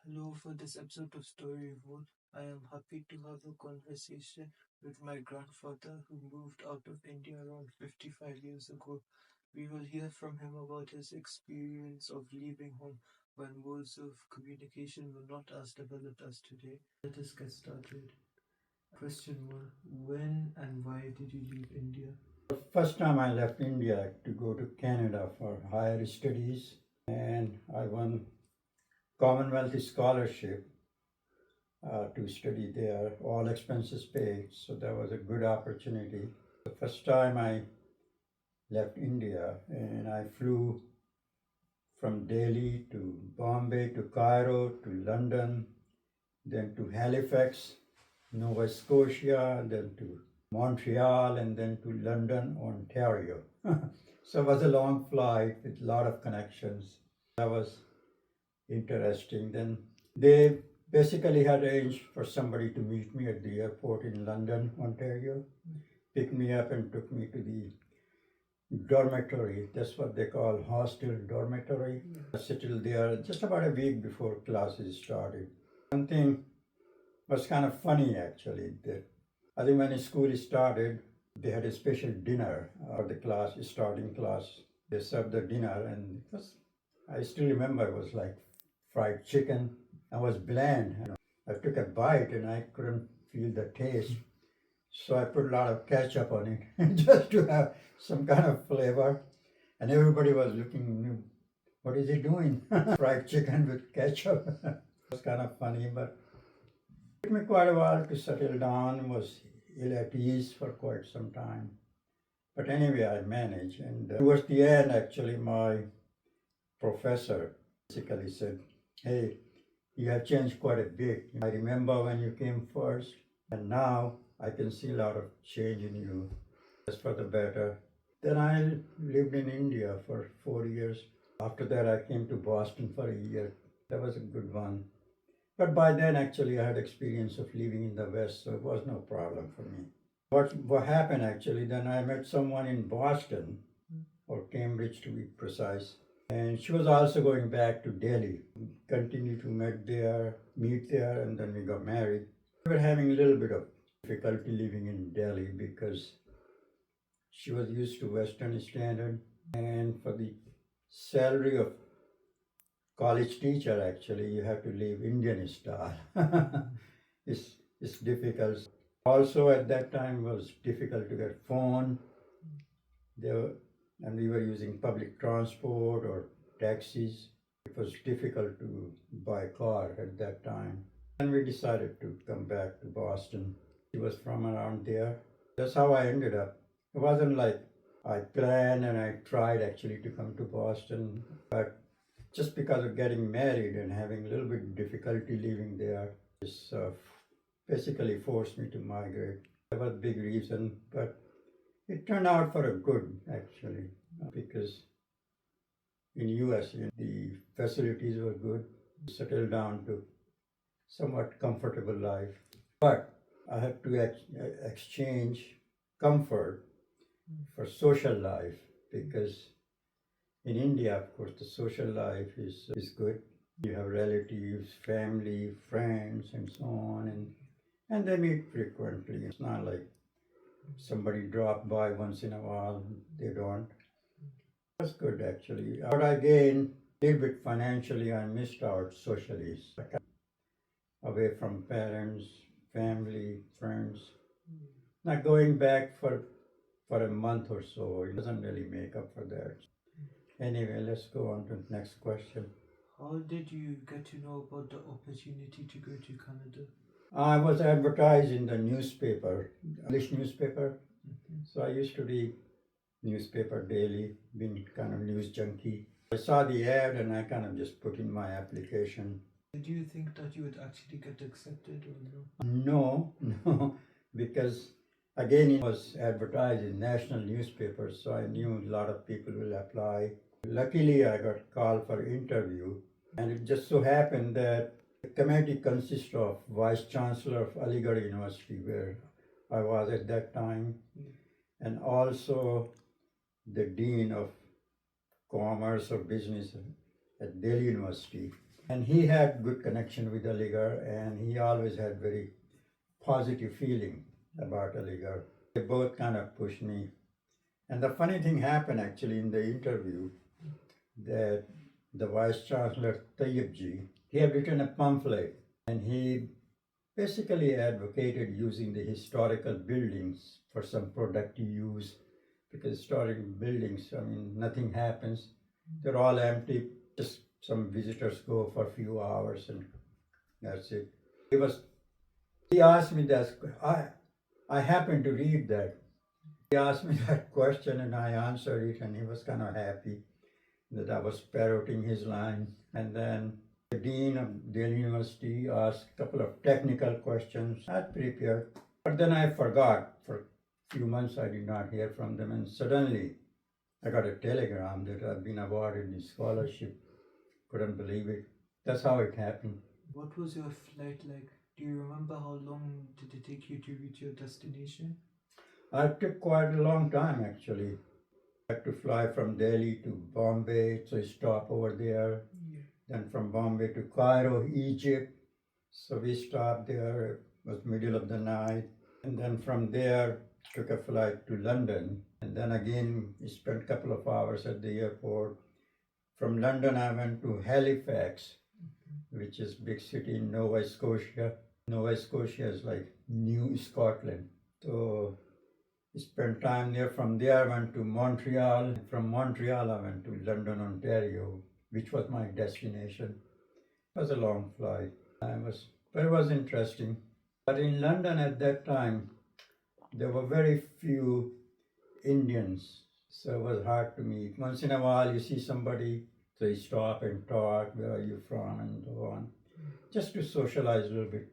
Hello, for this episode of StoryVault, I am happy to have a conversation with my grandfather who moved out of India around 55 years ago. We will hear from him about his experience of leaving home when modes of communication were not as developed as today. Let us get started. Question 1. When and why did you leave India? The first time I left India to go to Canada for higher studies, and I won Commonwealth scholarship to study there, all expenses paid. So that was a good opportunity. The first time I left India, and I flew from Delhi to Bombay to Cairo to London, then to Halifax, Nova Scotia, then to Montreal, and then to London, Ontario. So it was a long flight with a lot of connections. That was interesting. Then they basically had arranged for somebody to meet me at the airport in London, Ontario, picked me up and took me to the dormitory. That's what they call hostel dormitory. I settled there just about a week before classes started. One thing was kind of funny actually. That I think when school started, they had a special dinner for the class, starting class. They served the dinner, and it was, I still remember it was like fried chicken. I was bland. I took a bite and I couldn't feel the taste. So I put a lot of ketchup on it just to have some kind of flavor. And everybody was looking, what is he doing? Fried chicken with ketchup. It was kind of funny, but it took me quite a while to settle down. Was ill at ease for quite some time. But anyway, I managed. And towards the end, actually, my professor basically said, hey, you have changed quite a bit. I remember when you came first, and now I can see a lot of change in you. That's for the better. Then I lived in India for 4 years. After that, I came to Boston for a year. That was a good one. But by then, actually, I had experience of living in the West, so it was no problem for me. What happened actually, then I met someone in Boston, or Cambridge to be precise, and she was also going back to Delhi. We continued to meet there, and then we got married. We were having a little bit of difficulty living in Delhi because she was used to Western standard, and for the salary of college teacher, actually, you have to live Indian style. it's difficult. Also, at that time, it was difficult to get phone. And we were using public transport or taxis. It was difficult to buy a car at that time. And we decided to come back to Boston. She was from around there. That's how I ended up. It wasn't like I planned and I tried actually to come to Boston, but just because of getting married and having a little bit of difficulty living there, this basically forced me to migrate. That was a big reason, but it turned out for a good actually, because in US the facilities were good, settled down to somewhat comfortable life. But I had to exchange comfort for social life because in India, of course, the social life is good. You have relatives, family, friends, and so on, and they meet frequently. It's not like somebody drop by once in a while. They don't. That's good actually. What I gained a little bit financially, I missed out socially. Away from parents, family, friends. Not going back for a month or so, it doesn't really make up for that. Anyway, let's go on to the next question. How did you get to know about the opportunity to go to Canada? I was advertised in the newspaper, English newspaper. So I used to read newspaper daily, being kind of news junkie. I saw the ad and I kind of just put in my application. Did you think that you would actually get accepted or no? No, no, because again it was advertised in national newspapers, so I knew a lot of people will apply. Luckily, I got called for interview, and it just so happened that the committee consists of Vice Chancellor of Aligarh University, where I was at that time, and also the Dean of Commerce or Business at Delhi University. And he had good connection with Aligarh, and he always had very positive feeling about Aligarh. They both kind of pushed me. And the funny thing happened actually in the interview that the Vice Chancellor Tayyibji, he had written a pamphlet and he basically advocated using the historical buildings for some productive use because historical buildings, I mean, nothing happens. They're all empty. Just some visitors go for a few hours and that's it. He asked me that. I happened to read that. He asked me that question and I answered it, and he was kind of happy that I was parroting his line. And then the dean of Delhi University asked a couple of technical questions. I prepared, but then I forgot. For a few months, I did not hear from them, and suddenly I got a telegram that I've been awarded this scholarship. Couldn't believe it. That's how it happened. What was your flight like? Do you remember how long did it take you to reach your destination? It took quite a long time actually. I had to fly from Delhi to Bombay, so I stop over there. Yeah. Then from Bombay to Cairo, Egypt. So we stopped there. It was middle of the night. And then from there, took a flight to London. And then again, we spent a couple of hours at the airport. From London, I went to Halifax, which is big city in Nova Scotia. Nova Scotia is like New Scotland. So I spent time there. From there, I went to Montreal. From Montreal, I went to London, Ontario, which was my destination. It was a long flight. But it was interesting. But in London at that time, there were very few Indians, so it was hard to meet. Once in a while, you see somebody, so you stop and talk, where are you from, and so on, just to socialize a little bit.